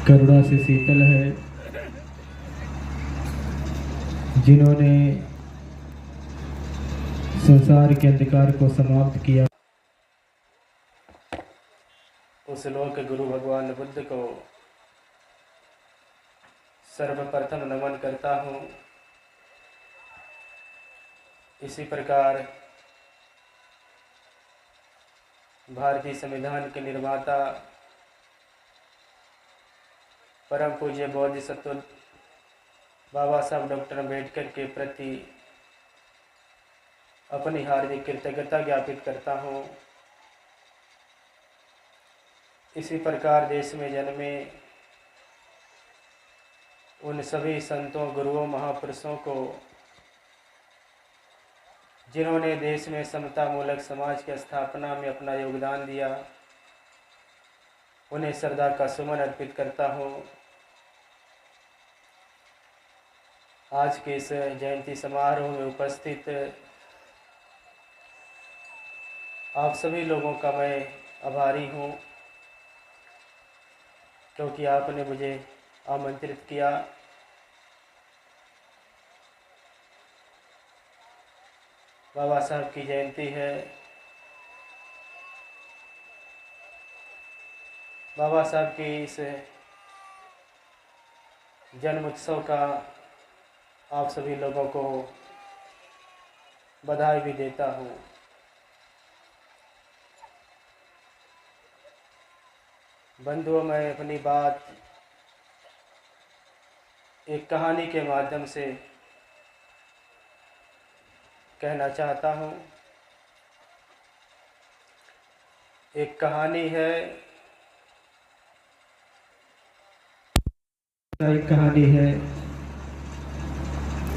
करुणा से शीतल है, जिन्होंने संसार के अंधकार को समाप्त किया। उस लोक गुरु भगवान बुद्ध को सर्वप्रथम नमन करता हूँ। इसी प्रकार भारतीय संविधान के निर्माता परम पूज्य बोधिसत्व बाबा साहब डॉक्टर अम्बेडकर के प्रति अपनी हार्दिक कृतज्ञता ज्ञापित करता हूँ। इसी प्रकार देश में जन्मे उन सभी संतों, गुरुओं, महापुरुषों को जिन्होंने देश में समता मूलक समाज की स्थापना में अपना योगदान दिया, उन्हें श्रद्धा का सुमन अर्पित करता हूँ। आज के इस जयंती समारोह में उपस्थित आप सभी लोगों का मैं आभारी हूँ, क्योंकि आपने मुझे आमंत्रित किया। बाबा साहब की जयंती है। बाबा साहब की इस जन्म उत्सव का आप सभी लोगों को बधाई भी देता हूँ। बंधुओं, मैं अपनी बात एक कहानी के माध्यम से कहना चाहता हूँ। एक कहानी है,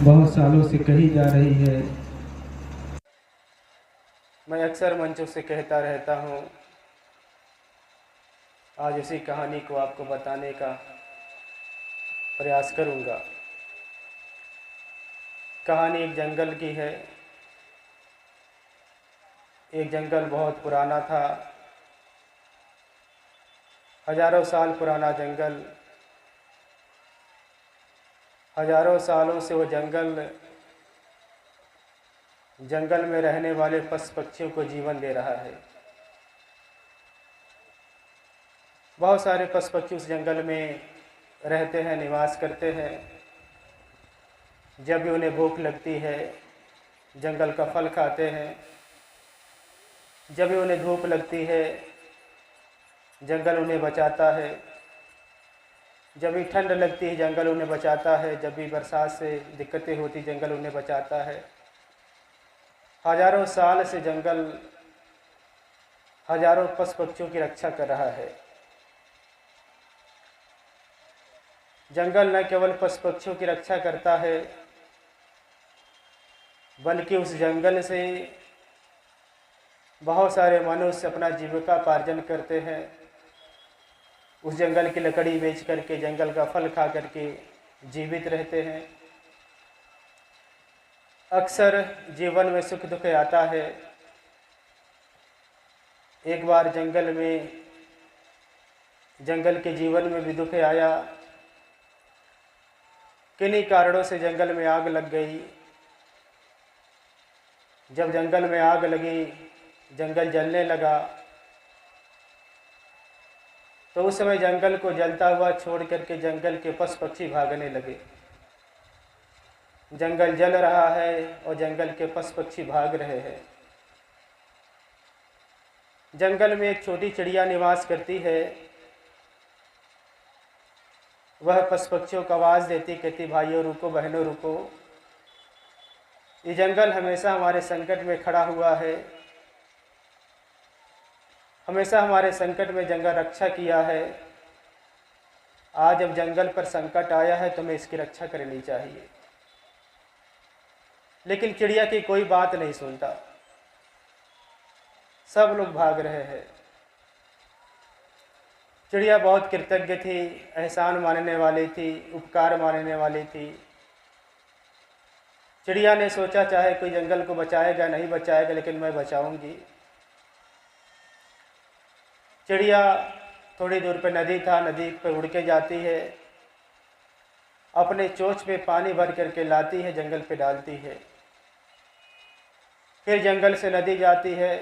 बहुत सालों से कही जा रही है। मैं अक्सर मंचों से कहता रहता हूँ। आज उसी कहानी को आपको बताने का प्रयास करूँगा। कहानी एक जंगल की है। एक जंगल बहुत पुराना था, हजारों साल पुराना जंगल। हजारों सालों से वो जंगल में रहने वाले पशु पक्षियों को जीवन दे रहा है। बहुत सारे पशु पक्षी उस जंगल में रहते हैं, निवास करते हैं। जब भी उन्हें भूख लगती है, जंगल का फल खाते हैं। जब भी उन्हें धूप लगती है, जंगल उन्हें बचाता है। जब भी ठंड लगती है, जंगल उन्हें बचाता है। जब भी बरसात से दिक्कतें होती, जंगल उन्हें बचाता है। हजारों साल से जंगल हजारों पशु पक्षियों की रक्षा कर रहा है। जंगल न केवल पशु पक्षियों की रक्षा करता है, बल्कि उस जंगल से बहुत सारे मनुष्य अपना जीविकोपार्जन करते हैं। उस जंगल की लकड़ी बेच करके, जंगल का फल खा करके जीवित रहते हैं। अक्सर जीवन में सुख दुख आता है। एक बार जंगल के जीवन में भी दुख आया। किन्हीं कारणों से जंगल में आग लग गई। जब जंगल में आग लगी, जंगल जलने लगा, तो उस समय जंगल को जलता हुआ छोड़ करके जंगल के पशु पक्षी भागने लगे। जंगल जल रहा है और जंगल के पशु पक्षी भाग रहे हैं। जंगल में एक छोटी चिड़िया निवास करती है। वह पशु पक्षियों को आवाज़ देती, कहती, भाइयों रुको, बहनों रुको। ये जंगल हमेशा हमारे संकट में खड़ा हुआ है। हमेशा हमारे संकट में जंगल रक्षा किया है। आज जब जंगल पर संकट आया है तो हमें इसकी रक्षा करनी चाहिए। लेकिन चिड़िया की कोई बात नहीं सुनता। सब लोग भाग रहे हैं। चिड़िया बहुत कृतज्ञ थी, एहसान मानने वाली थी, उपकार मानने वाली थी। चिड़िया ने सोचा, चाहे कोई जंगल को बचाएगा नहीं बचाएगा, लेकिन मैं बचाऊंगी। चिड़िया थोड़ी दूर पे नदी था, नदी पे उड़ के जाती है, अपने चोंच पे पानी भर करके लाती है, जंगल पे डालती है। फिर जंगल से नदी जाती है,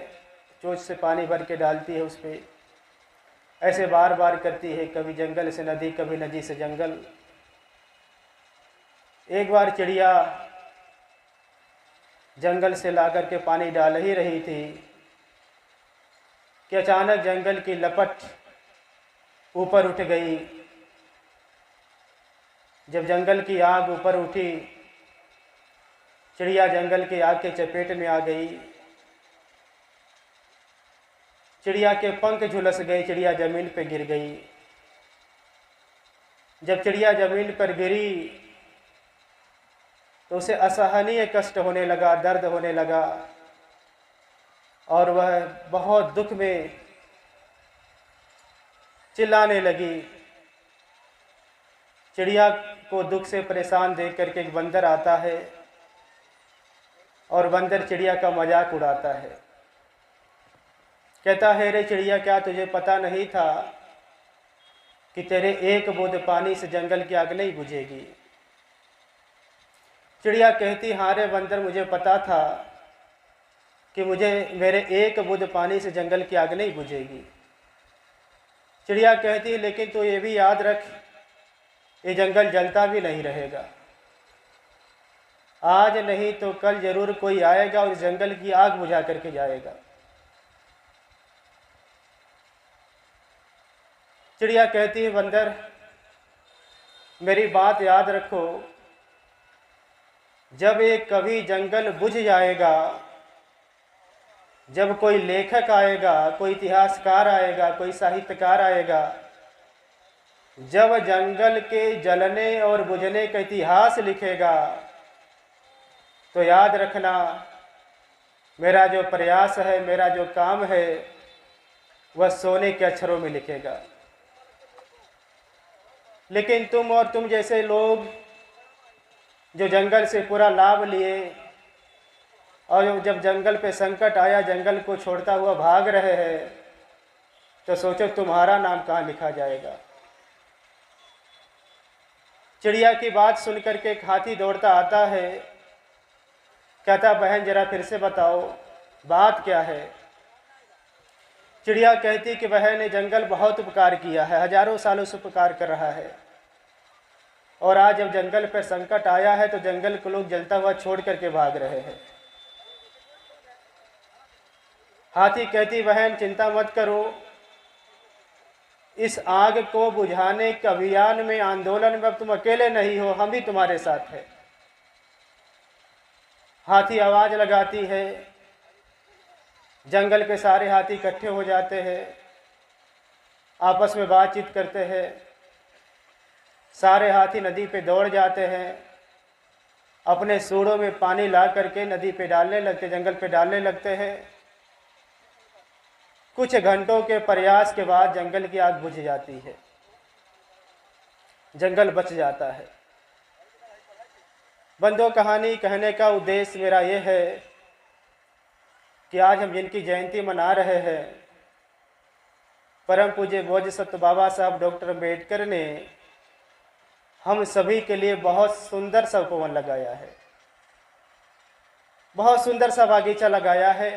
चोंच से पानी भर के डालती है उस पर। ऐसे बार बार करती है, कभी जंगल से नदी, कभी नदी से जंगल। एक बार चिड़िया जंगल से ला कर के पानी डाल ही रही थी कि अचानक जंगल की लपट ऊपर उठ गई। जब जंगल की आग ऊपर उठी, चिड़िया जंगल की आग के चपेट में आ गई। चिड़िया के पंख झुलस गए, चिड़िया जमीन पर गिर गई। जब चिड़िया जमीन पर गिरी तो उसे असहनीय कष्ट होने लगा, दर्द होने लगा, और वह बहुत दुख में चिल्लाने लगी। चिड़िया को दुख से परेशान देख करके एक बंदर आता है और बंदर चिड़िया का मजाक उड़ाता है। कहता है, रे चिड़िया, क्या तुझे पता नहीं था कि तेरे एक बूंद पानी से जंगल की आग नहीं बुझेगी? चिड़िया कहती, हाँ रे बंदर, मुझे पता था कि मेरे एक बूंद पानी से जंगल की आग नहीं बुझेगी। चिड़िया कहती, लेकिन तू ये भी याद रख, ये जंगल जलता भी नहीं रहेगा। आज नहीं तो कल जरूर कोई आएगा और इस जंगल की आग बुझा करके जाएगा। चिड़िया कहती है, बंदर, मेरी बात याद रखो, जब एक कभी जंगल बुझ जाएगा, जब कोई लेखक आएगा, कोई इतिहासकार आएगा, कोई साहित्यकार आएगा, जब जंगल के जलने और बुझने का इतिहास लिखेगा, तो याद रखना, मेरा जो प्रयास है, मेरा जो काम है, वह सोने के अक्षरों में लिखेगा। लेकिन तुम और तुम जैसे लोग जो जंगल से पूरा लाभ लिए और जब जंगल पे संकट आया, जंगल को छोड़ता हुआ भाग रहे हैं, तो सोचो तुम्हारा नाम कहाँ लिखा जाएगा। चिड़िया की बात सुनकर के एक हाथी दौड़ता आता है। कहता, बहन जरा फिर से बताओ, बात क्या है? चिड़िया कहती कि बहन ने जंगल बहुत उपकार किया है, हजारों सालों से उपकार कर रहा है, और आज जब जंगल पर संकट आया है तो जंगल को लोग जलता हुआ छोड़ करके भाग रहे हैं। हाथी कहती, बहन चिंता मत करो, इस आग को बुझाने के अभियान में, आंदोलन में अब तुम अकेले नहीं हो, हम भी तुम्हारे साथ हैं। हाथी आवाज लगाती है, जंगल के सारे हाथी इकट्ठे हो जाते हैं, आपस में बातचीत करते हैं। सारे हाथी नदी पे दौड़ जाते हैं, अपने सूंडों में पानी ला करके नदी पे डालने लगते, जंगल पे डालने लगते हैं। कुछ घंटों के प्रयास के बाद जंगल की आग बुझ जाती है, जंगल बच जाता है। बंधुओं, कहानी कहने का उद्देश्य मेरा ये है कि आज हम जिनकी जयंती मना रहे हैं, परम पूज्य बोधिसत्व बाबा साहब डॉक्टर अम्बेडकर ने हम सभी के लिए बहुत सुंदर सा उपवन लगाया है, बहुत सुंदर सा बागीचा लगाया है।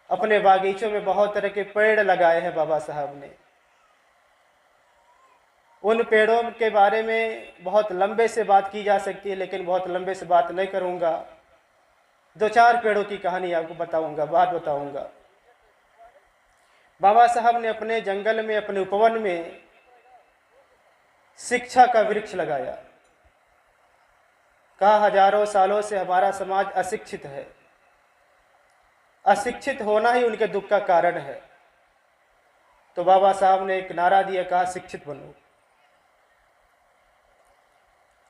अपने बागीचों में बहुत तरह के पेड़ लगाए हैं बाबा साहब ने। उन पेड़ों के बारे में बहुत लंबे से बात की जा सकती है, लेकिन बहुत लंबे से बात नहीं करूंगा। दो चार पेड़ों की कहानी आपको बताऊंगा, बात बताऊंगा। बाबा साहब ने अपने जंगल में, अपने उपवन में शिक्षा का वृक्ष लगाया। कहा, हजारों सालों से हमारा समाज अशिक्षित है, अशिक्षित होना ही उनके दुख का कारण है। तो बाबा साहब ने एक नारा दिया, कहा शिक्षित बनो।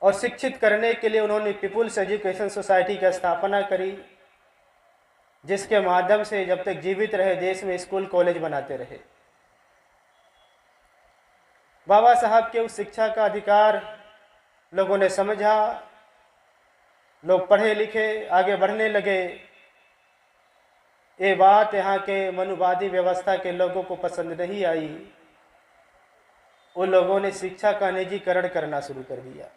और शिक्षित करने के लिए उन्होंने पीपुल्स एजुकेशन सोसाइटी की स्थापना करी, जिसके माध्यम से जब तक जीवित रहे देश में स्कूल कॉलेज बनाते रहे। बाबा साहब के उस शिक्षा का अधिकार लोगों ने समझा, लोग पढ़े लिखे, आगे बढ़ने लगे। ये बात यहाँ के मनुवादी व्यवस्था के लोगों को पसंद नहीं आई। उन लोगों ने शिक्षा का निजीकरण करना शुरू कर दिया।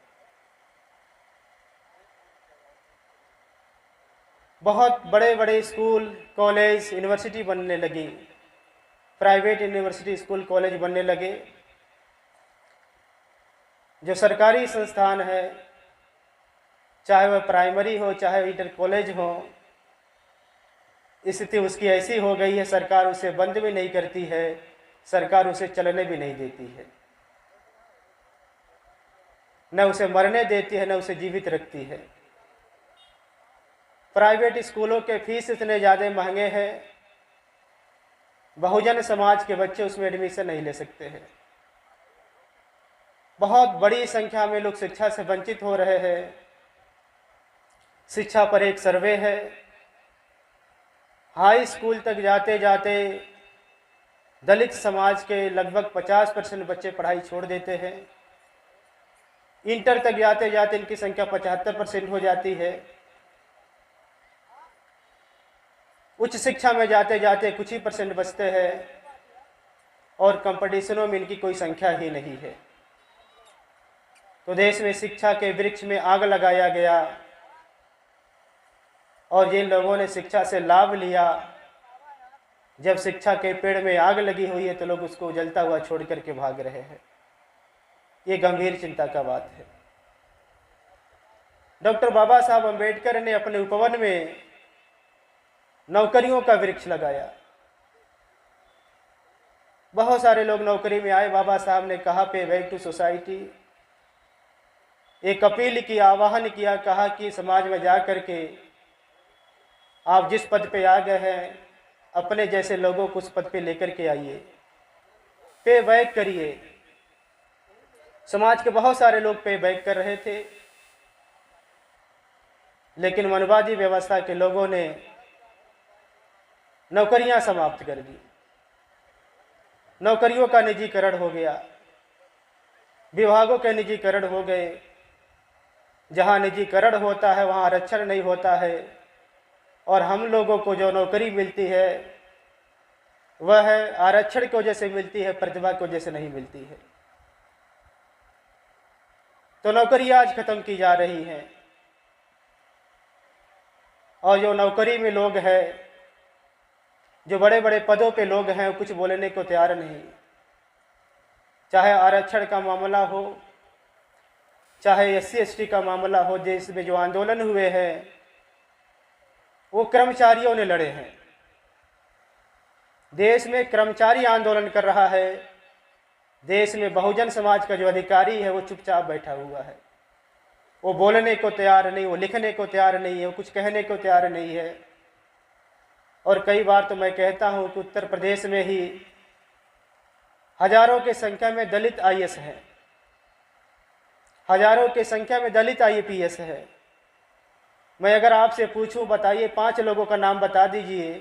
बहुत बड़े बड़े स्कूल, कॉलेज, यूनिवर्सिटी बनने लगी, प्राइवेट यूनिवर्सिटी, स्कूल, कॉलेज बनने लगे। जो सरकारी संस्थान है, चाहे वह प्राइमरी हो चाहे इंटर कॉलेज हो, स्थिति उसकी ऐसी हो गई है, सरकार उसे बंद भी नहीं करती है, सरकार उसे चलने भी नहीं देती है, न उसे मरने देती है, न उसे जीवित रखती है। प्राइवेट स्कूलों के फीस इतने ज़्यादा महंगे हैं, बहुजन समाज के बच्चे उसमें एडमिशन नहीं ले सकते हैं। बहुत बड़ी संख्या में लोग शिक्षा से वंचित हो रहे हैं। शिक्षा पर एक सर्वे है, हाई स्कूल तक जाते जाते दलित समाज के लगभग 50% बच्चे पढ़ाई छोड़ देते हैं। इंटर तक जाते जाते इनकी संख्या 75% हो जाती है। उच्च शिक्षा में जाते जाते कुछ ही % बचते हैं और कंपटीशनों में इनकी कोई संख्या ही नहीं है। तो देश में शिक्षा के वृक्ष में आग लगाया गया और जिन लोगों ने शिक्षा से लाभ लिया, जब शिक्षा के पेड़ में आग लगी हुई है तो लोग उसको जलता हुआ छोड़ करके भाग रहे हैं। ये गंभीर चिंता का बात है। डॉक्टर बाबा साहब अम्बेडकर ने अपने उपवन में नौकरियों का वृक्ष लगाया। बहुत सारे लोग नौकरी में आए। बाबा साहब ने कहा पे बैक टू सोसाइटी, एक अपील की, आह्वान किया, कहा कि समाज में जा कर के आप जिस पद पे आ गए हैं, अपने जैसे लोगों को उस पद पे लेकर के आइए, पे बैक करिए। समाज के बहुत सारे लोग पे बैक कर रहे थे, लेकिन मनवादी व्यवस्था के लोगों ने नौकरियां समाप्त कर दी। नौकरियों का निजीकरण हो गया, विभागों के निजीकरण हो गए। जहां निजीकरण होता है वहां आरक्षण नहीं होता है, और हम लोगों को जो नौकरी मिलती है वह आरक्षण की वजह से मिलती है, प्रतिभा की वजह से नहीं मिलती है। तो नौकरी आज खत्म की जा रही हैं, और जो नौकरी में लोग हैं, जो बड़े बड़े पदों पे लोग हैं, कुछ बोलने को तैयार नहीं। चाहे आरक्षण का मामला हो, चाहे SC ST का मामला हो, देश में जो आंदोलन हुए हैं वो कर्मचारियों ने लड़े हैं। देश में कर्मचारी आंदोलन कर रहा है, देश में बहुजन समाज का जो अधिकारी है वो चुपचाप बैठा हुआ है। वो बोलने को तैयार नहीं, वो लिखने को तैयार नहीं है, वो कुछ कहने को तैयार नहीं है। और कई बार तो मैं कहता हूँ कि उत्तर प्रदेश में ही हजारों की संख्या में दलित IAS हैं, हजारों की संख्या में दलित IAPS है। मैं अगर आपसे पूछूं, बताइए 5 लोगों का नाम बता दीजिए,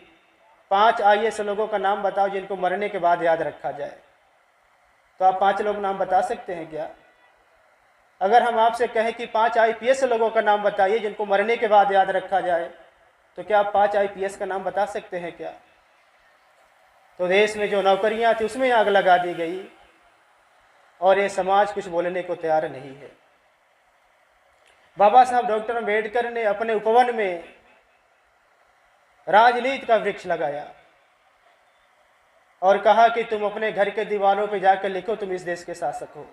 5 IAS लोगों का नाम बताओ जिनको मरने के बाद याद रखा जाए, तो आप 5 लोग नाम बता सकते हैं क्या? अगर हम आपसे कहें कि 5 IPS लोगों का नाम बताइए जिनको मरने के बाद याद रखा जाए, तो क्या आप 5 IPS का नाम बता सकते हैं क्या? तो देश में जो नौकरियां थी उसमें आग लगा दी गई, और ये समाज कुछ बोलने को तैयार नहीं है। बाबा साहब डॉक्टर अम्बेडकर ने अपने उपवन में राजनीति का वृक्ष लगाया और कहा कि तुम अपने घर के दीवारों पे जाकर लिखो, तुम इस देश के शासक हो।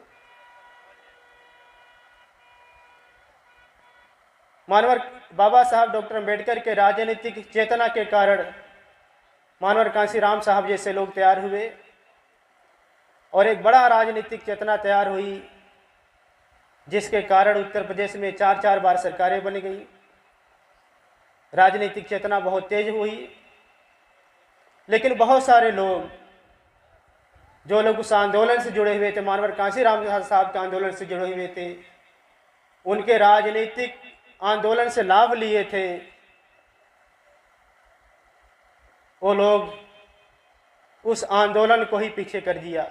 मानवर बाबा साहब डॉक्टर अम्बेडकर के राजनीतिक चेतना के कारण मानवर कांशीराम साहब जैसे लोग तैयार हुए, और एक बड़ा राजनीतिक चेतना तैयार हुई, जिसके कारण उत्तर प्रदेश में 4-4 बार सरकारें बन गई। राजनीतिक चेतना बहुत तेज हुई, लेकिन बहुत सारे लोग, जो लोग उस आंदोलन से जुड़े हुए थे, मानवर कांशीराम साहब के आंदोलन से जुड़े हुए थे, उनके राजनीतिक आंदोलन से लाभ लिए थे, वो लोग उस आंदोलन को ही पीछे कर दिया।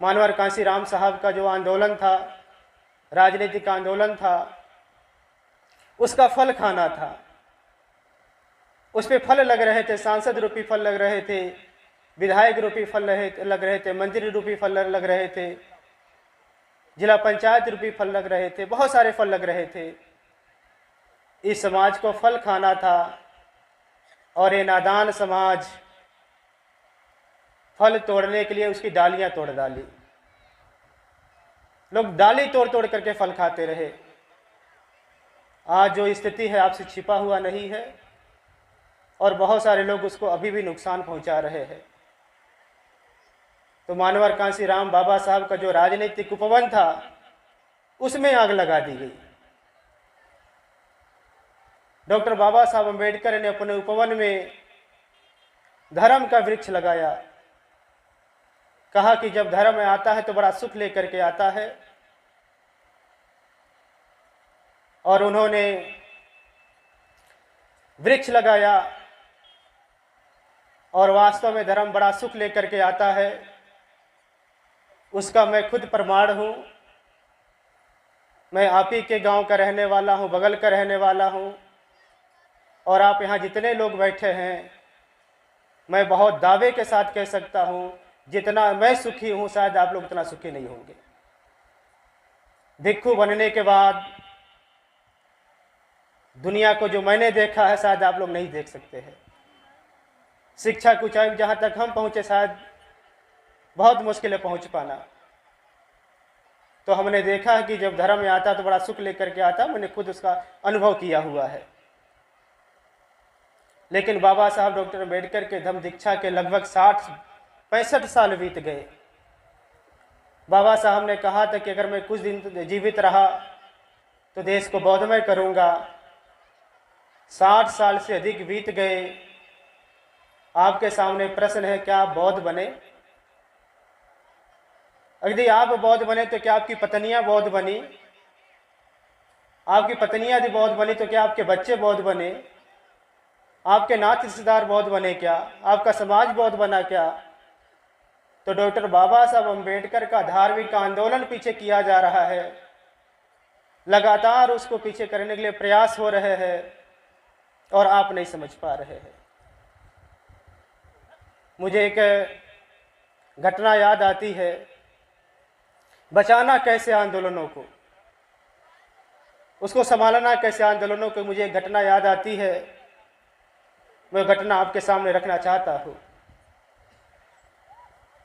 मानवर कांशीराम साहब का जो आंदोलन था, राजनीतिक आंदोलन था, उसका फल खाना था। उस पर फल लग रहे थे, सांसद रूपी फल लग रहे थे, विधायक रूपी फल लग रहे थे, मंत्री रूपी फल लग रहे थे, जिला पंचायत रूपी फल लग रहे थे, बहुत सारे फल लग रहे थे। इस समाज को फल खाना था और ये नादान समाज फल तोड़ने के लिए उसकी डालियां तोड़ डाली। लोग डाली तोड़ तोड़ करके फल खाते रहे। आज जो स्थिति है आपसे छिपा हुआ नहीं है और बहुत सारे लोग उसको अभी भी नुकसान पहुंचा रहे हैं। तो मानवर कांसी राम बाबा साहब का जो राजनीतिक उपवन था उसमें आग लगा दी गई। डॉक्टर बाबा साहब अम्बेडकर ने अपने उपवन में धर्म का वृक्ष लगाया। कहा कि जब धर्म आता है तो बड़ा सुख लेकर के आता है, और उन्होंने वृक्ष लगाया और वास्तव में धर्म बड़ा सुख लेकर के आता है। उसका मैं खुद प्रमाण हूँ। मैं आप ही के गांव का रहने वाला हूँ, बगल का रहने वाला हूँ, और आप यहाँ जितने लोग बैठे हैं मैं बहुत दावे के साथ कह सकता हूँ जितना मैं सुखी हूँ शायद आप लोग उतना सुखी नहीं होंगे। भिक्षु बनने के बाद दुनिया को जो मैंने देखा है शायद आप लोग नहीं देख सकते हैं। शिक्षा की ऊंचाई जहाँ तक हम पहुँचे शायद बहुत मुश्किल है पहुँच पाना। तो हमने देखा है कि जब धर्म में आता तो बड़ा सुख लेकर के आता। मैंने खुद उसका अनुभव किया हुआ है। लेकिन बाबा साहब डॉक्टर अम्बेडकर के धम्म दीक्षा के लगभग 65 साल बीत गए। बाबा साहब ने कहा था कि अगर मैं कुछ दिन जीवित रहा तो देश को बौद्धमय करूंगा। 60 साल से अधिक बीत गए। आपके सामने प्रश्न है, क्या आप बौद्ध बने? यदि आप बौद्ध बने तो क्या आपकी पत्नियां बौद्ध बनी? आपकी पत्नियां यदि बौद्ध बनी तो क्या आपके बच्चे बौद्ध बने? आपके नाते रिश्तेदार बौद्ध बने क्या? आपका समाज बौद्ध बना क्या? तो डॉक्टर बाबा साहब अम्बेडकर का धार्मिक आंदोलन पीछे किया जा रहा है। लगातार उसको पीछे करने के लिए प्रयास हो रहे हैं और आप नहीं समझ पा रहे हैं। मुझे एक घटना याद आती है। बचाना कैसे आंदोलनों को, उसको संभालना कैसे आंदोलनों को, मुझे एक घटना याद आती है। मैं घटना आपके सामने रखना चाहता हूँ।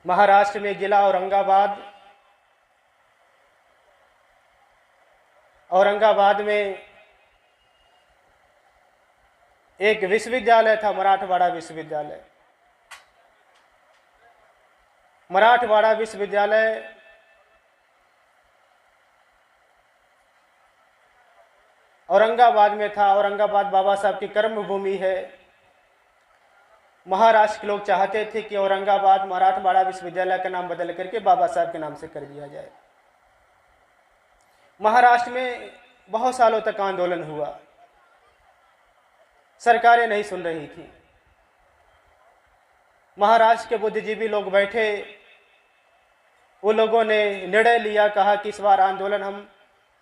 महाराष्ट्र में जिला औरंगाबाद में एक विश्वविद्यालय था, मराठवाड़ा विश्वविद्यालय। मराठवाड़ा विश्वविद्यालय औरंगाबाद में था। औरंगाबाद बाबा साहब की कर्म भूमि है। महाराष्ट्र के लोग चाहते थे कि औरंगाबाद मराठवाड़ा विश्वविद्यालय का नाम बदल करके बाबा साहब के नाम से कर दिया जाए। महाराष्ट्र में बहुत सालों तक आंदोलन हुआ, सरकारें नहीं सुन रही थी। महाराष्ट्र के बुद्धिजीवी लोग बैठे, वो लोगों ने निर्णय लिया, कहा कि इस बार आंदोलन हम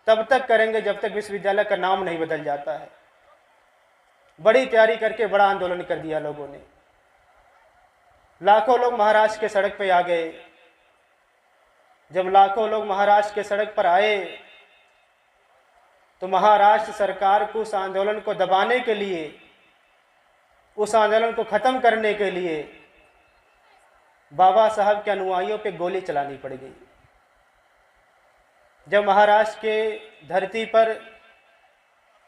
तब तक करेंगे जब तक विश्वविद्यालय का नाम नहीं बदल जाता है। बड़ी तैयारी करके बड़ा आंदोलन कर दिया लोगों ने। लाखों लोग महाराष्ट्र के सड़क पे आ गए। जब लाखों लोग महाराष्ट्र के सड़क पर आए तो महाराष्ट्र सरकार को उस आंदोलन को दबाने के लिए, उस आंदोलन को खत्म करने के लिए बाबा साहब के अनुयायियों पे गोली चलानी पड़ गई। जब महाराष्ट्र के धरती पर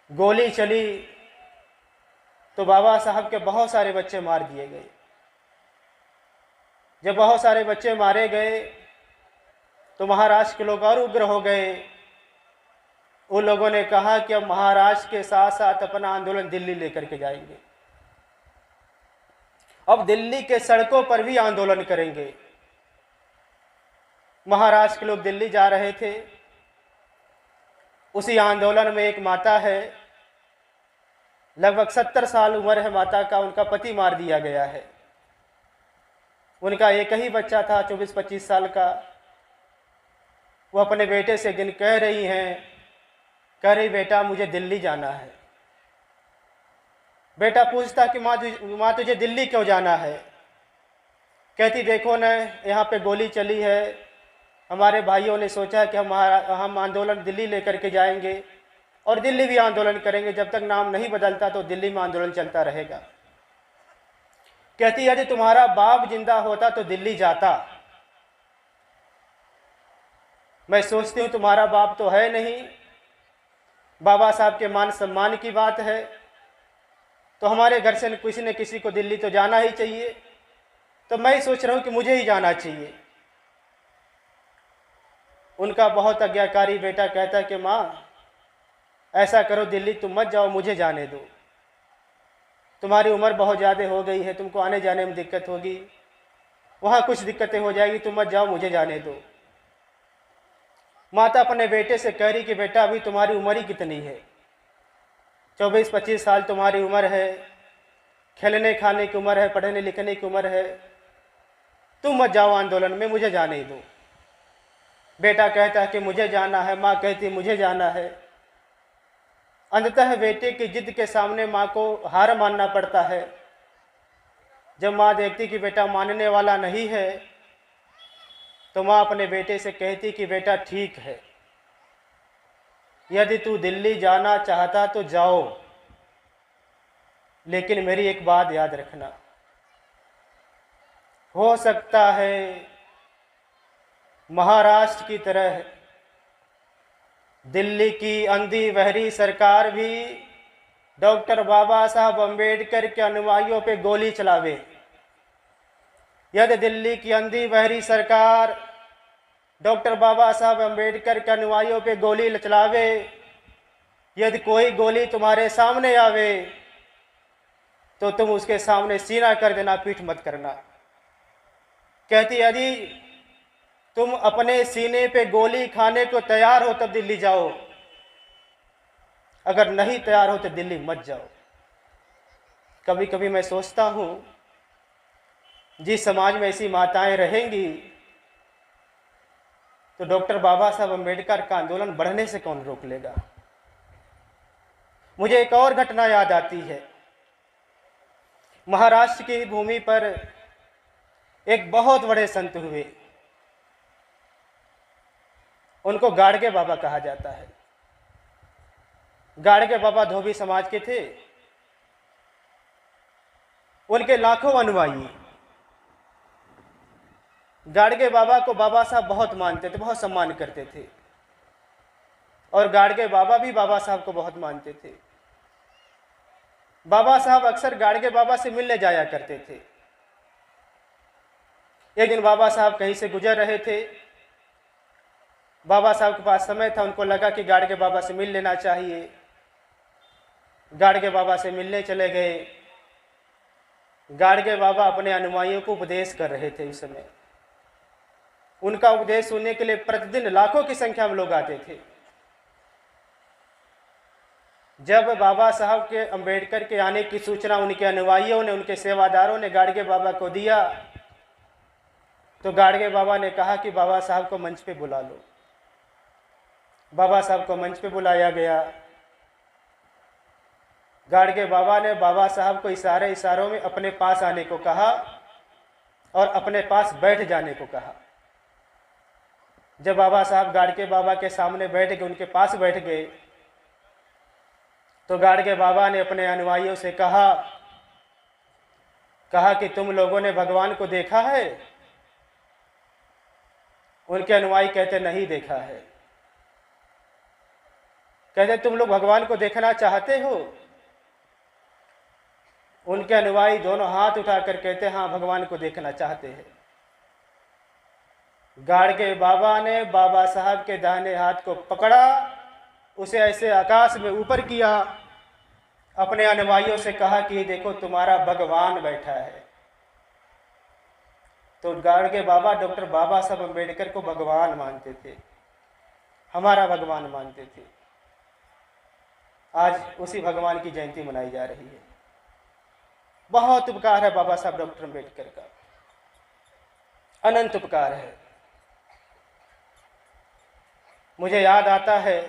गोली चली तो बाबा साहब के बहुत सारे बच्चे मार दिए गए। जब बहुत सारे बच्चे मारे गए तो महाराष्ट्र के लोग और उग्र हो गए। उन लोगों ने कहा कि अब महाराष्ट्र के साथ साथ अपना आंदोलन दिल्ली लेकर के जाएंगे। अब दिल्ली के सड़कों पर भी आंदोलन करेंगे। महाराष्ट्र के लोग दिल्ली जा रहे थे। उसी आंदोलन में एक माता है, लगभग 70 साल उम्र है माता का। उनका पति मार दिया गया है। उनका एक ही बच्चा था 24-25 साल का। वो अपने बेटे से एक दिन कह रही बेटा मुझे दिल्ली जाना है। बेटा पूछता कि माँ तुझे दिल्ली क्यों जाना है? कहती देखो न, यहाँ पे गोली चली है, हमारे भाइयों ने सोचा है कि हम आंदोलन दिल्ली लेकर के जाएंगे और दिल्ली भी आंदोलन करेंगे, जब तक नाम नहीं बदलता तो दिल्ली में आंदोलन चलता रहेगा। कहती यदि तुम्हारा बाप जिंदा होता तो दिल्ली जाता। मैं सोचती हूँ तुम्हारा बाप तो है नहीं, बाबा साहब के मान सम्मान की बात है, तो हमारे घर से किसी न किसी को दिल्ली तो जाना ही चाहिए। तो मैं सोच रहा हूँ कि मुझे ही जाना चाहिए। उनका बहुत आज्ञाकारी बेटा कहता है कि माँ ऐसा करो, दिल्ली तुम मत जाओ, मुझे जाने दो, तुम्हारी उम्र बहुत ज़्यादा हो गई है, तुमको आने जाने में दिक्कत होगी, वहाँ कुछ दिक्कतें हो जाएगी, तुम मत जाओ, मुझे जाने दो। माता अपने बेटे से कह रही कि बेटा अभी तुम्हारी उम्र ही कितनी है, 24-25 साल तुम्हारी उम्र है, खेलने खाने की उम्र है, पढ़ने लिखने की उम्र है, तुम मत जाओ आंदोलन में, मुझे जाने दो। बेटा कहता है कि मुझे जाना है, माँ कहती मुझे जाना है। अंततः बेटे की जिद के सामने माँ को हार मानना पड़ता है। जब माँ देखती कि बेटा मानने वाला नहीं है तो माँ अपने बेटे से कहती कि बेटा ठीक है, यदि तू दिल्ली जाना चाहता तो जाओ, लेकिन मेरी एक बात याद रखना, हो सकता है महाराष्ट्र की तरह दिल्ली की अंधी बहरी सरकार भी डॉक्टर बाबा साहब अम्बेडकर के अनुयायियों पे गोली चलावे। यदि दिल्ली की अंधी बहरी सरकार डॉक्टर बाबा साहब अम्बेडकर के अनुयायियों पे गोली चलावे, यदि कोई गोली तुम्हारे सामने आवे तो तुम उसके सामने सीना कर देना, पीठ मत करना। कहती यदि तुम अपने सीने पे गोली खाने को तैयार हो तब दिल्ली जाओ, अगर नहीं तैयार हो तो दिल्ली मत जाओ। कभी कभी मैं सोचता हूँ जिस समाज में ऐसी माताएं रहेंगी तो डॉक्टर बाबा साहब अम्बेडकर का आंदोलन बढ़ने से कौन रोक लेगा। मुझे एक और घटना याद आती है। महाराष्ट्र की भूमि पर एक बहुत बड़े संत हुए, उनको गाड़गे बाबा कहा जाता है। गाड़गे बाबा धोबी समाज के थे, उनके लाखों अनुयायी गाड़गे बाबा को बाबा साहब बहुत मानते थे, बहुत सम्मान करते थे, और गाड़गे बाबा भी बाबा साहब को बहुत मानते थे। बाबा साहब अक्सर गाड़गे बाबा से मिलने जाया करते थे। एक दिन बाबा साहब कहीं से गुजर रहे थे, बाबा साहब के पास समय था, उनको लगा कि गाड़गे बाबा से मिल लेना चाहिए। गाड़गे बाबा से मिलने चले गए। गाड़गे बाबा अपने अनुयायियों को उपदेश कर रहे थे। उस समय उनका उपदेश सुनने के लिए प्रतिदिन लाखों की संख्या में लोग आते थे। जब बाबा साहब के अम्बेडकर के आने की सूचना उनके अनुयायियों ने, उनके सेवादारों ने गाड़गे बाबा को दिया तो गाड़गे बाबा ने कहा कि बाबा साहब को मंच पे बुला लो। बाबा साहब को मंच पे बुलाया गया। गाड़गे बाबा ने बाबा साहब को इशारों में अपने पास आने को कहा और अपने पास बैठ जाने को कहा। जब बाबा साहब गाड़गे बाबा के सामने बैठ गए, उनके पास बैठ गए, तो गाड़गे बाबा ने अपने अनुयायियों से कहा कि तुम लोगों ने भगवान को देखा है? उनके अनुयायी कहते नहीं देखा है। कहते तुम लोग भगवान को देखना चाहते हो? उनके अनुयायी दोनों हाथ उठाकर कहते हाँ, भगवान को देखना चाहते हैं। गाड़गे बाबा ने बाबा साहब के दाहिने हाथ को पकड़ा, उसे ऐसे आकाश में ऊपर किया, अपने अनुयायियों से कहा कि देखो तुम्हारा भगवान बैठा है। तो गाड़गे बाबा डॉक्टर बाबा साहब अम्बेडकर को भगवान मानते थे, हमारा भगवान मानते थे। आज उसी भगवान की जयंती मनाई जा रही है। बहुत उपकार है बाबा साहब डॉक्टर अम्बेडकर का, अनंत उपकार है। मुझे याद आता है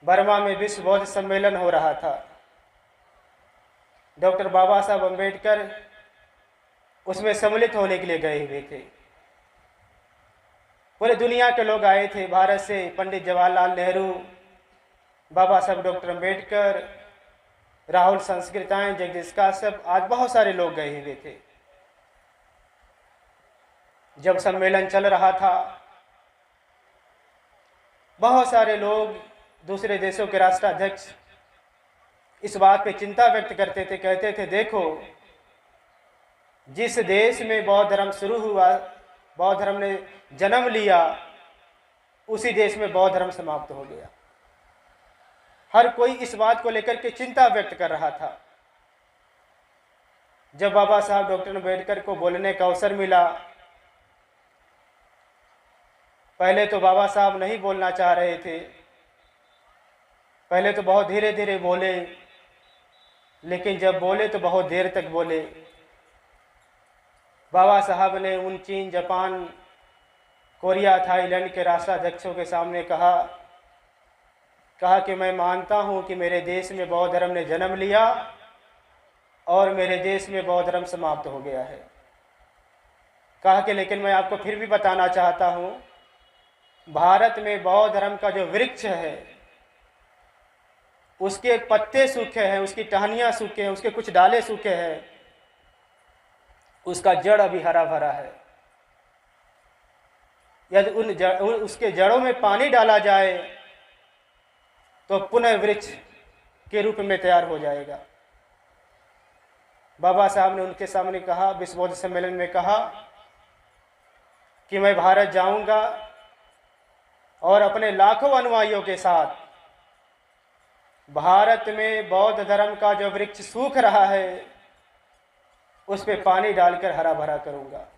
बर्मा में विश्व बौद्ध सम्मेलन हो रहा था। डॉक्टर बाबा साहब अम्बेडकर उसमें सम्मिलित होने के लिए गए हुए थे। पूरे दुनिया के लोग आए थे, भारत से पंडित जवाहरलाल नेहरू, बाबा साहब डॉक्टर अम्बेडकर, राहुल संस्कृताएं, जगदीश काश्यप, आज बहुत सारे लोग गए हुए थे। जब सम्मेलन चल रहा था, बहुत सारे लोग, दूसरे देशों के राष्ट्राध्यक्ष इस बात पे चिंता व्यक्त करते थे, कहते थे देखो, जिस देश में बौद्ध धर्म शुरू हुआ, बौद्ध धर्म ने जन्म लिया, उसी देश में बौद्ध धर्म समाप्त हो गया। हर कोई इस बात को लेकर के चिंता व्यक्त कर रहा था। जब बाबा साहब डॉक्टर अम्बेडकर को बोलने का अवसर मिला, पहले तो बाबा साहब नहीं बोलना चाह रहे थे, पहले तो बहुत धीरे धीरे बोले, लेकिन जब बोले तो बहुत देर तक बोले। बाबा साहब ने उन चीन, जापान, कोरिया, थाईलैंड के राष्ट्राध्यक्षों के सामने कहा कि मैं मानता हूं कि मेरे देश में बौद्ध धर्म ने जन्म लिया और मेरे देश में बौद्ध धर्म समाप्त हो गया है। कहा कि लेकिन मैं आपको फिर भी बताना चाहता हूं, भारत में बौद्ध धर्म का जो वृक्ष है, उसके पत्ते सूखे हैं, उसकी टहनियाँ सूखे हैं, उसके कुछ डाले सूखे हैं, उसका जड़ अभी हरा भरा है। यदि उसके जड़ों में पानी डाला जाए तो पुनः वृक्ष के रूप में तैयार हो जाएगा। बाबा साहब ने उनके सामने कहा, विश्व बौद्ध सम्मेलन में कहा कि मैं भारत जाऊंगा और अपने लाखों अनुयायियों के साथ भारत में बौद्ध धर्म का जो वृक्ष सूख रहा है उस पर पानी डालकर हरा भरा करूंगा।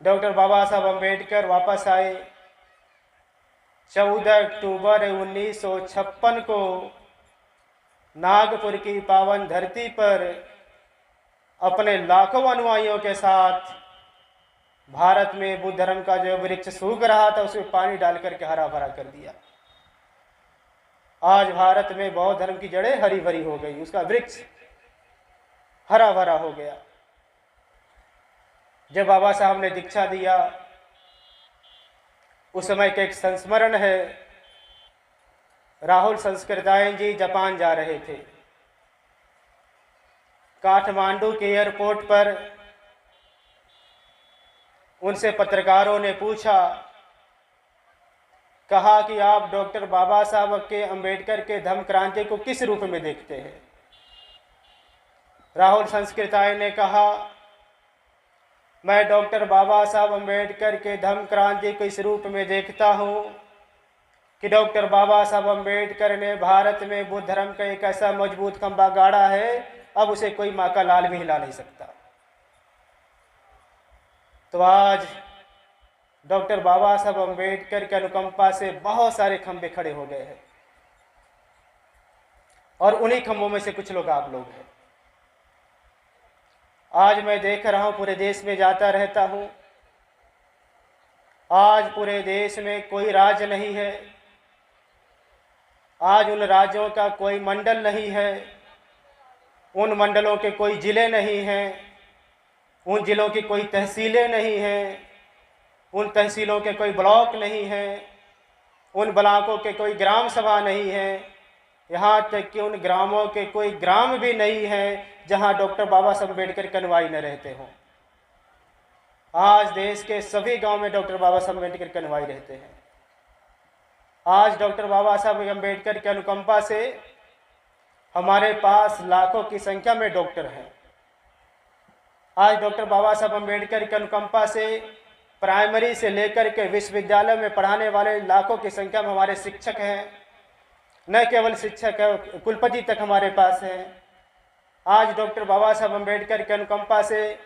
डॉक्टर बाबा साहब अम्बेडकर वापस आए। 14 अक्टूबर 1956 को नागपुर की पावन धरती पर अपने लाखों अनुयायियों के साथ भारत में बुद्ध धर्म का जो वृक्ष सूख रहा था उसमें पानी डाल करके हरा भरा कर दिया। आज भारत में बौद्ध धर्म की जड़ें हरी भरी हो गई, उसका वृक्ष हरा भरा हो गया। जब बाबा साहब ने दीक्षा दिया, उस समय का एक संस्मरण है। राहुल संस्कृतायन जी जापान जा रहे थे। काठमांडू के एयरपोर्ट पर उनसे पत्रकारों ने पूछा, कहा कि आप डॉक्टर बाबा साहब के अम्बेडकर के धम्म क्रांति को किस रूप में देखते हैं? राहुल संस्कृतायन ने कहा, मैं डॉक्टर बाबा साहब अम्बेडकर के धम्म क्रांति को इस रूप में देखता हूँ कि डॉक्टर बाबा साहब अम्बेडकर ने भारत में बुद्ध धर्म का एक ऐसा मजबूत खंभा गाड़ा है, अब उसे कोई माँ का लाल भी हिला नहीं सकता। तो आज डॉक्टर बाबा साहब अम्बेडकर की अनुकंपा से बहुत सारे खंभे खड़े हो गए हैं और उन्हीं खंभों में से कुछ लोग आप लोग हैं। आज मैं देख रहा हूं, पूरे देश में जाता रहता हूं, आज पूरे देश में कोई राज्य नहीं है, आज उन राज्यों का कोई मंडल नहीं है, उन मंडलों के कोई जिले नहीं हैं, उन जिलों की कोई तहसीलें नहीं हैं, उन तहसीलों के कोई ब्लॉक नहीं हैं, उन ब्लॉकों के कोई ग्राम सभा नहीं है, यहाँ तक कि उन ग्रामों के कोई ग्राम भी नहीं है जहाँ डॉक्टर बाबा साहब अम्बेडकर के अनुयायी न रहते हों। आज देश के सभी गांव में डॉक्टर बाबा साहब अम्बेडकर के अनुयायी रहते हैं। आज डॉक्टर बाबा साहब अम्बेडकर की अनुकंपा से हमारे पास लाखों की संख्या में डॉक्टर हैं। आज डॉक्टर बाबा साहब अम्बेडकर की अनुकंपा से प्राइमरी से लेकर के विश्वविद्यालय में पढ़ाने वाले लाखों की संख्या में हमारे शिक्षक हैं। न केवल शिक्षक है, कुलपति तक हमारे पास हैं। आज डॉक्टर बाबा साहब अम्बेडकर की अनुकंपा से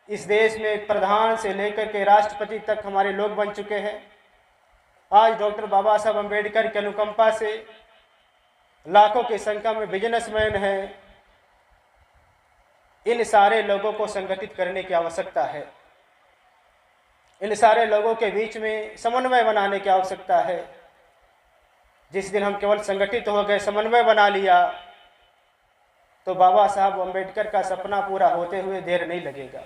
इस देश में प्रधान से लेकर के राष्ट्रपति तक हमारे लोग बन चुके हैं। आज डॉक्टर बाबा साहब अम्बेडकर की अनुकंपा से लाखों की संख्या में बिजनेसमैन हैं। इन सारे लोगों को संगठित करने की आवश्यकता है। इन सारे लोगों के बीच में समन्वय बनाने की आवश्यकता है। जिस दिन हम केवल संगठित हो गए, समन्वय बना लिया, तो बाबा साहब अम्बेडकर का सपना पूरा होते हुए देर नहीं लगेगा।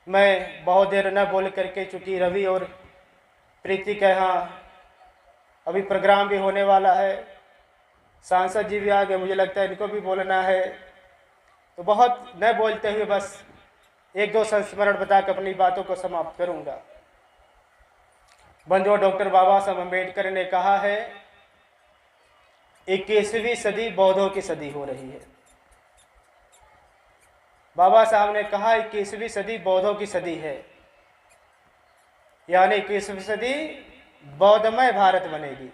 मैं बहुत देर न बोल करके, चूँकि रवि और प्रीति के यहाँ अभी प्रोग्राम भी होने वाला है, सांसद जी भी आ गए, मुझे लगता है इनको भी बोलना है, तो बहुत न बोलते हुए बस एक दो संस्मरण बता कर अपनी बातों को समाप्त करूंगा। बंधुओं, डॉक्टर बाबा साहब अम्बेडकर ने कहा है 21वीं सदी बौद्धों की सदी हो रही है। बाबा साहब ने कहा 21वीं सदी बौद्धों की सदी है, यानी 21वीं सदी बौद्धमय भारत बनेगी।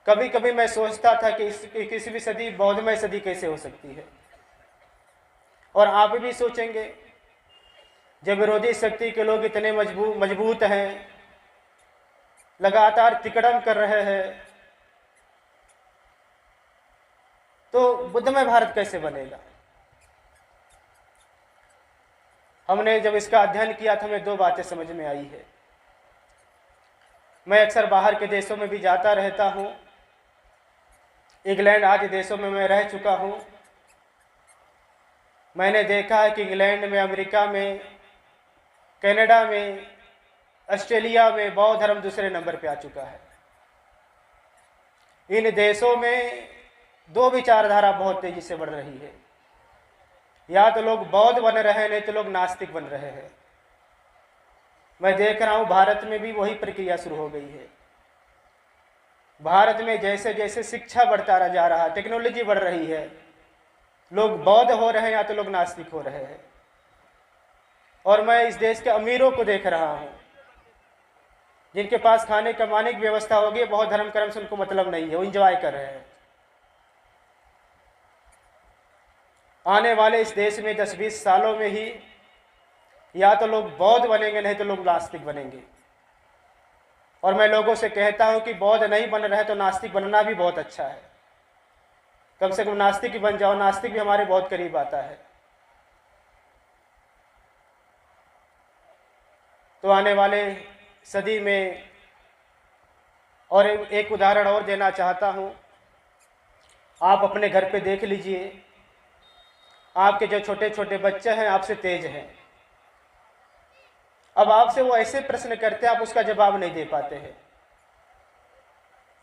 कभी कभी मैं सोचता था कि 21वीं सदी बौद्धमय सदी कैसे हो सकती है, और आप भी सोचेंगे जब विरोधी शक्ति के लोग इतने मजबूत हैं, लगातार तिकड़म कर रहे हैं, तो बुद्धमय भारत कैसे बनेगा। हमने जब इसका अध्ययन किया था, हमें दो बातें समझ में आई है। मैं अक्सर बाहर के देशों में भी जाता रहता हूँ, इंग्लैंड आदि देशों में मैं रह चुका हूँ। मैंने देखा है कि इंग्लैंड में, अमेरिका में, कनाडा में, ऑस्ट्रेलिया में बौद्ध धर्म दूसरे नंबर पे आ चुका है। इन देशों में दो विचारधारा बहुत तेजी से बढ़ रही है, या तो लोग बौद्ध बन रहे हैं, नहीं तो लोग नास्तिक बन रहे हैं। मैं देख रहा हूँ भारत में भी वही प्रक्रिया शुरू हो गई है। भारत में जैसे जैसे शिक्षा बढ़ता जा रहा है, टेक्नोलॉजी बढ़ रही है, लोग बौद्ध हो रहे हैं या तो लोग नास्तिक हो रहे हैं। और मैं इस देश के अमीरों को देख रहा हूँ, जिनके पास खाने कमाने की व्यवस्था होगी, बहुत धर्म कर्म से उनको मतलब नहीं है, वो इंजॉय कर रहे हैं। आने वाले इस देश में 10-20 सालों में ही या तो लोग बौद्ध बनेंगे, नहीं तो लोग नास्तिक बनेंगे। और मैं लोगों से कहता हूं कि बौद्ध नहीं बन रहे तो नास्तिक बनना भी बहुत अच्छा है। कम से कम नास्तिक ही बन जाओ, नास्तिक भी हमारे बहुत करीब आता है। तो आने वाले सदी में, और एक उदाहरण और देना चाहता हूं, आप अपने घर पे देख लीजिए, आपके जो छोटे छोटे बच्चे हैं आपसे तेज हैं। अब आपसे वो ऐसे प्रश्न करते हैं, आप उसका जवाब नहीं दे पाते हैं।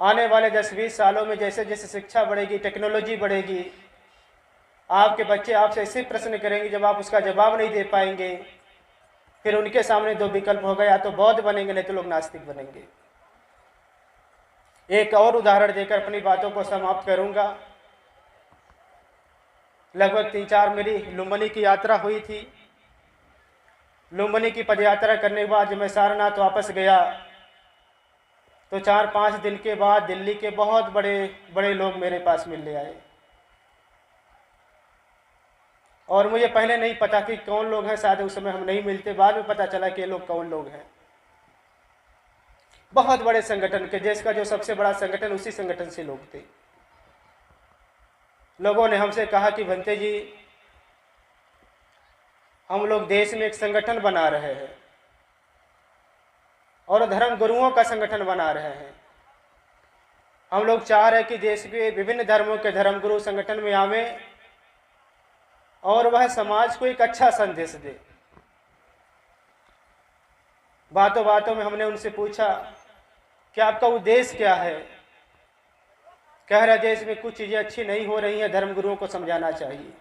आने वाले 10-20 सालों में जैसे जैसे शिक्षा बढ़ेगी, टेक्नोलॉजी बढ़ेगी, आपके बच्चे आपसे ऐसे प्रश्न करेंगे जब आप उसका जवाब नहीं दे पाएंगे। फिर उनके सामने दो विकल्प होगा, या तो बौद्ध बनेंगे, नहीं तो लोग नास्तिक बनेंगे। एक और उदाहरण देकर अपनी बातों को समाप्त करूंगा। लगभग 3-4 मेरी लुम्बिनी की यात्रा हुई थी। लुम्बिनी की पदयात्रा करने के बाद जब मैं सारनाथ वापस गया, तो 4-5 दिन के बाद दिल्ली के बहुत बड़े बड़े लोग मेरे पास मिलने आए, और मुझे पहले नहीं पता कि कौन लोग हैं। शायद उस समय हम नहीं मिलते, बाद में पता चला कि ये लोग कौन लोग हैं। बहुत बड़े संगठन के, देश का जो सबसे बड़ा संगठन, उसी संगठन से लोग थे। लोगों ने हमसे कहा कि भंते जी, हम लोग देश में एक संगठन बना रहे हैं और धर्म गुरुओं का संगठन बना रहे हैं। हम लोग चाह रहे हैं कि देश के विभिन्न धर्मों के धर्मगुरु संगठन में आवें और वह समाज को एक अच्छा संदेश दे। बातों बातों में हमने उनसे पूछा कि आपका उद्देश्य क्या है। कह रहे देश में कुछ चीज़ें अच्छी नहीं हो रही हैं, धर्मगुरुओं को समझाना चाहिए।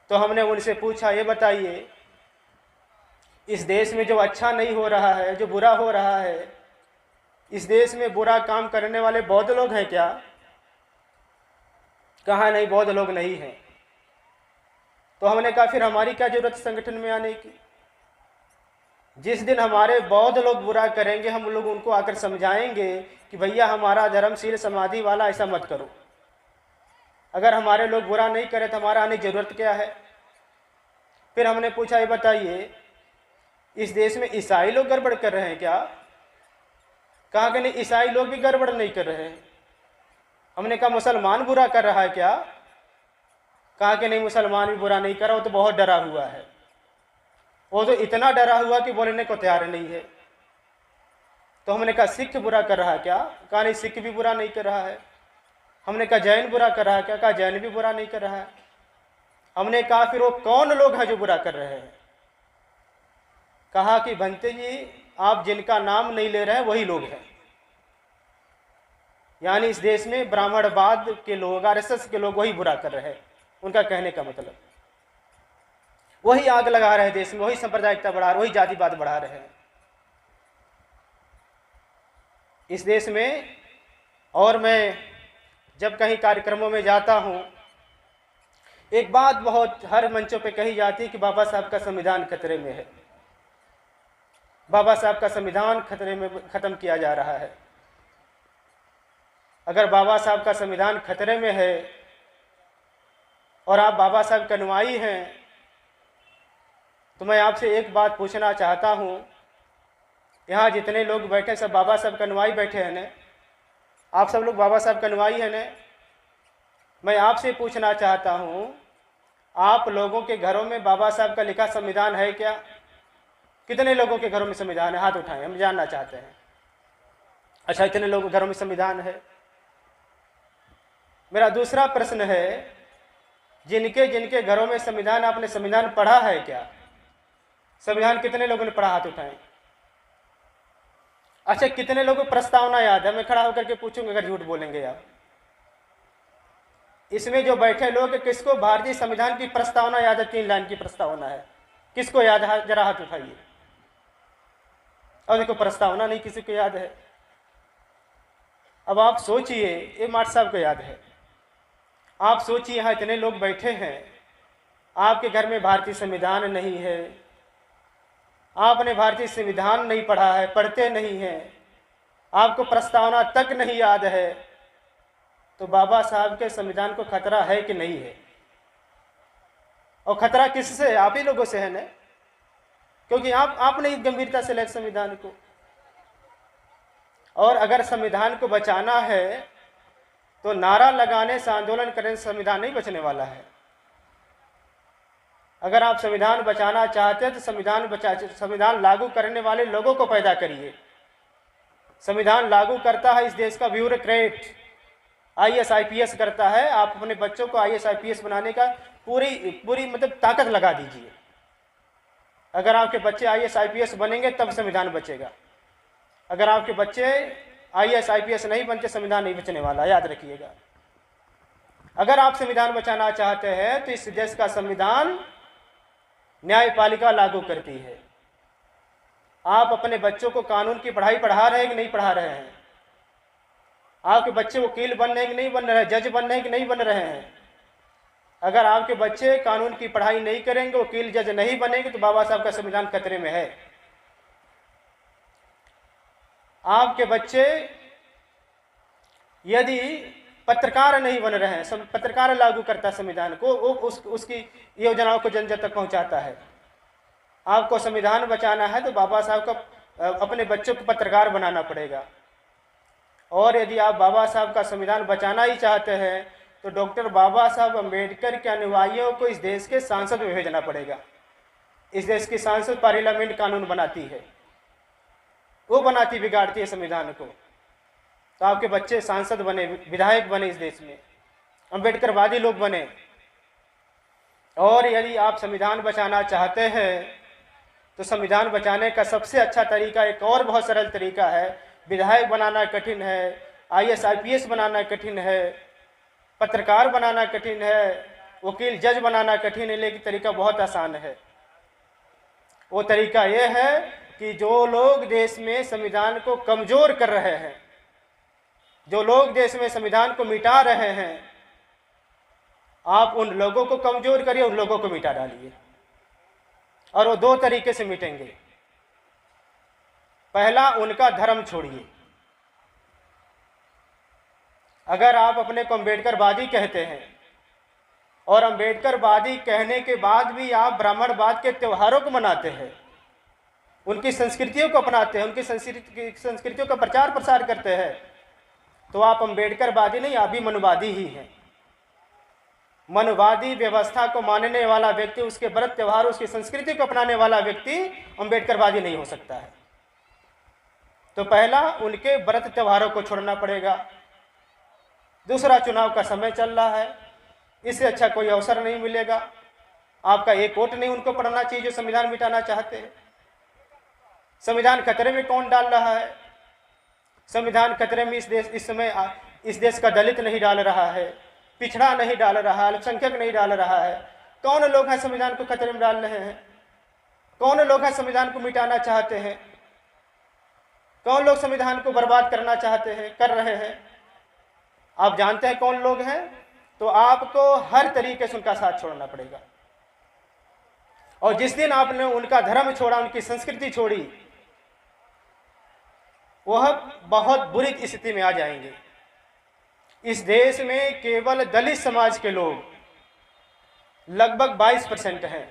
तो हमने उनसे पूछा, ये बताइए, इस देश में जो अच्छा नहीं हो रहा है, जो बुरा हो रहा है, इस देश में बुरा काम करने वाले बौद्ध लोग हैं क्या? कहा नहीं, बौद्ध लोग नहीं हैं। तो हमने कहा फिर हमारी क्या जरूरत संगठन में आने की? जिस दिन हमारे बौद्ध लोग बुरा करेंगे, हम लोग उनको आकर समझाएंगे कि भैया हमारा धर्मशील समाधि वाला, ऐसा मत करो। अगर हमारे लोग बुरा नहीं करे तो हमारा आने की जरूरत क्या है? फिर हमने पूछा, ये बताइए, इस देश में ईसाई लोग गड़बड़ कर रहे हैं क्या? कहा कि नहीं, ईसाई लोग भी गड़बड़ नहीं कर रहे हैं। हमने कहा मुसलमान बुरा कर रहा है क्या? कहा कि नहीं, मुसलमान भी बुरा नहीं कर रहा, वो तो बहुत डरा हुआ है। वो तो इतना डरा हुआ कि बोलने को तैयार नहीं है। तो हमने कहा सिख बुरा कर रहा है क्या? कहा नहीं, सिख भी बुरा नहीं कर रहा है। हमने कहा जैन बुरा कर रहा है क्या? कहा जैन भी बुरा नहीं कर रहा है। हमने कहा फिर वो कौन लोग हैं जो बुरा कर रहे हैं? कहा कि भंते जी आप जिनका नाम नहीं ले रहे हैं वही लोग हैं। यानी इस देश में ब्राह्मणवाद के लोग, आरएसएस के लोग वही बुरा कर रहे हैं। उनका कहने का मतलब वही आग लगा रहे हैं देश में, वही सांप्रदायिकता बढ़ा रहे, वही जातिवाद बढ़ा रहे हैं इस देश में। और मैं जब कहीं कार्यक्रमों में जाता हूँ, एक बात बहुत हर मंचों पे कही जाती है कि बाबा साहब का संविधान खतरे में है, बाबा साहब का संविधान खतरे में, ख़त्म किया जा रहा है। अगर बाबा साहब का संविधान खतरे में है और आप बाबा साहब के अनुयायी हैं, तो मैं आपसे एक बात पूछना चाहता हूँ। यहाँ जितने लोग बैठे सब बाबा साहब के अनुयायी बैठे हैं न? आप सब लोग बाबा साहब के अनुयायी हैं न? मैं आपसे पूछना चाहता हूँ, आप लोगों के घरों में बाबा साहब का लिखा संविधान है क्या? कितने लोगों के घरों में संविधान है? हाथ उठाएं, हम जानना चाहते हैं। अच्छा, इतने लोगों के घरों में संविधान है। मेरा दूसरा प्रश्न है, जिनके जिनके घरों में संविधान, आपने संविधान पढ़ा है क्या? संविधान कितने लोगों ने पढ़ा? हाथ उठाएं। अच्छा, कितने लोगों को प्रस्तावना याद है? मैं खड़ा होकर के पूछूंगा अगर झूठ बोलेंगे आप। इसमें जो बैठे लोग, किसको भारतीय संविधान की प्रस्तावना याद है? 3 लाइन की प्रस्तावना है, किसको याद है? जरा हाथ उठाइए। और देखो, प्रस्तावना नहीं किसी को याद है। अब आप सोचिए, ये माट साहब को याद है। आप सोचिए, यहाँ इतने लोग बैठे हैं, आपके घर में भारतीय संविधान नहीं है, आपने भारतीय संविधान नहीं पढ़ा है, पढ़ते नहीं हैं, आपको प्रस्तावना तक नहीं याद है, तो बाबा साहब के संविधान को खतरा है कि नहीं है? और खतरा किससे है? आप ही लोगों से है ना, क्योंकि आपने इस गंभीरता से लिया संविधान को। और अगर संविधान को बचाना है तो नारा लगाने से, आंदोलन करने से संविधान नहीं बचने वाला है। अगर आप संविधान बचाना चाहते हैं तो संविधान लागू करने वाले लोगों को पैदा करिए। संविधान लागू करता है इस देश का ब्यूरोक्रेट, IAS IPS करता है। आप अपने बच्चों को IAS IPS बनाने का पूरी मतलब ताकत लगा दीजिए। अगर आपके बच्चे IAS IPS बनेंगे तब संविधान बचेगा। अगर आपके बच्चे IAS IPS नहीं बनते, संविधान नहीं बचने वाला, याद रखिएगा। अगर आप संविधान बचाना चाहते हैं तो इस देश का संविधान न्यायपालिका लागू करती है। आप अपने बच्चों को कानून की पढ़ाई पढ़ा रहे हैं कि नहीं पढ़ा रहे हैं? आपके बच्चे वकील बन रहे हैं कि नहीं बन रहे हैं? जज बन रहे हैं कि नहीं बन रहे हैं? अगर आपके बच्चे कानून की पढ़ाई नहीं करेंगे, वकील जज नहीं बनेंगे, तो बाबा साहब का संविधान खतरे में है। आपके बच्चे यदि पत्रकार नहीं बन रहे हैं, पत्रकार लागू करता संविधान को, उसकी योजनाओं को जन जन तक पहुंचाता है। आपको संविधान बचाना है तो बाबा साहब को, अपने बच्चों को पत्रकार बनाना पड़ेगा। और यदि आप बाबा साहब का संविधान बचाना ही चाहते हैं तो डॉक्टर बाबा साहब अम्बेडकर के अनुयायियों को इस देश के सांसद में भेजना पड़ेगा। इस देश की सांसद पार्लियामेंट कानून बनाती है, वो बनाती बिगाड़ती है संविधान को। तो आपके बच्चे सांसद बने, विधायक बने, इस देश में अम्बेडकरवादी लोग बने। और यदि आप संविधान बचाना चाहते हैं तो संविधान बचाने का सबसे अच्छा तरीका, एक और बहुत सरल तरीका है। विधायक बनाना कठिन है, IAS IPS बनाना कठिन है, पत्रकार बनाना कठिन है, वकील जज बनाना कठिन है, लेकिन तरीका बहुत आसान है। वो तरीका ये है कि जो लोग देश में संविधान को कमज़ोर कर रहे हैं, जो लोग देश में संविधान को मिटा रहे हैं, आप उन लोगों को कमज़ोर करिए, उन लोगों को मिटा डालिए। और वो 2 तरीके से मिटेंगे। पहला, उनका धर्म छोड़िए। अगर आप अपने को अम्बेडकरवादी कहते हैं और अम्बेडकरवादी कहने के बाद भी आप ब्राह्मणवाद के त्योहारों को मनाते हैं, उनकी संस्कृतियों को अपनाते हैं, उनकी संस्कृतियों का प्रचार प्रसार करते हैं, तो आप अम्बेडकरवादी नहीं, आप भी मनवादी ही हैं। मनवादी व्यवस्था को मानने वाला व्यक्ति, उसके व्रत त्यौहार, उसकी संस्कृति को अपनाने वाला व्यक्ति अम्बेडकरवादी नहीं हो सकता है। तो पहला, उनके व्रत त्योहारों को छोड़ना पड़ेगा। दूसरा चुनाव का समय चल रहा है, इससे अच्छा कोई अवसर नहीं मिलेगा। आपका एक वोट नहीं उनको पड़ना चाहिए जो संविधान मिटाना चाहते हैं। संविधान खतरे में कौन डाल रहा है? संविधान खतरे में इस समय इस देश का दलित नहीं डाल रहा है, पिछड़ा नहीं डाल रहा है, अल्पसंख्यक नहीं डाल रहा है। कौन लोग हैं संविधान को खतरे में डाल रहे हैं? कौन लोग हैं संविधान को मिटाना चाहते हैं? कौन लोग संविधान को बर्बाद करना चाहते हैं, कर रहे हैं? आप जानते हैं कौन लोग हैं? तो आपको हर तरीके से उनका साथ छोड़ना पड़ेगा। और जिस दिन आपने उनका धर्म छोड़ा, उनकी संस्कृति छोड़ी, वह बहुत बुरी स्थिति में आ जाएंगे। इस देश में केवल दलित समाज के लोग लगभग 22% हैं,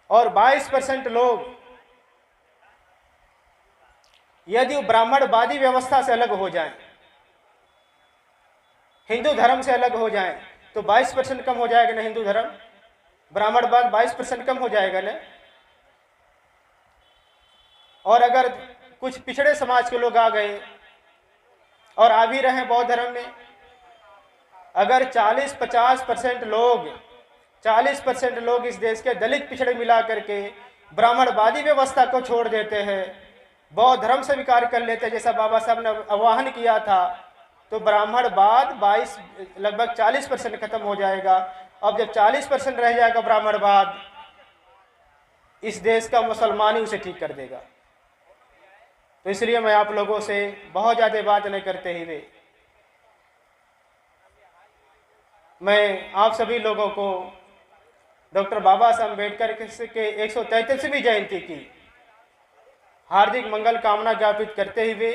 और 22% लोग यदि ब्राह्मणवादी व्यवस्था से अलग हो जाएं, हिंदू धर्म से अलग हो जाएं, तो 22% कम हो जाएगा ना हिंदू धर्म, ब्राह्मणवाद 22% कम हो जाएगा ना। और अगर कुछ पिछड़े समाज के लोग आ गए और आ भी रहे बौद्ध धर्म में, अगर 40-50% लोग इस देश के दलित पिछड़े मिला करके ब्राह्मणवादी व्यवस्था को छोड़ देते हैं, बौद्ध धर्म से स्वीकार कर लेते हैं, जैसा बाबा साहब ने आह्वान किया था, तो ब्राह्मणवाद लगभग 40% खत्म हो जाएगा। अब जब 40% रह जाएगा ब्राह्मणवाद, इस देश का मुसलमान ही उसे ठीक कर देगा। तो इसलिए मैं आप लोगों से बहुत ज़्यादा बात नहीं करते हुए मैं आप सभी लोगों को डॉक्टर बाबा साहब अम्बेडकर के 133वीं जयंती की हार्दिक मंगल कामना ज्ञापित करते हुए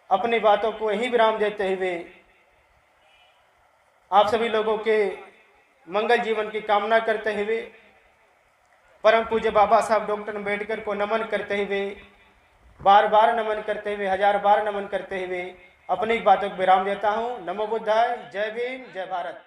अपनी बातों को यहीं विराम देते हुए आप सभी लोगों के मंगल जीवन की कामना करते हुए परम पूज्य बाबा साहब डॉक्टर अम्बेडकर को नमन करते हुए, बार बार नमन करते हुए, 1000 बार नमन करते हुए अपनी बातों को विराम देता हूँ। नमो बुद्धाय। जय भीम, जय भारत।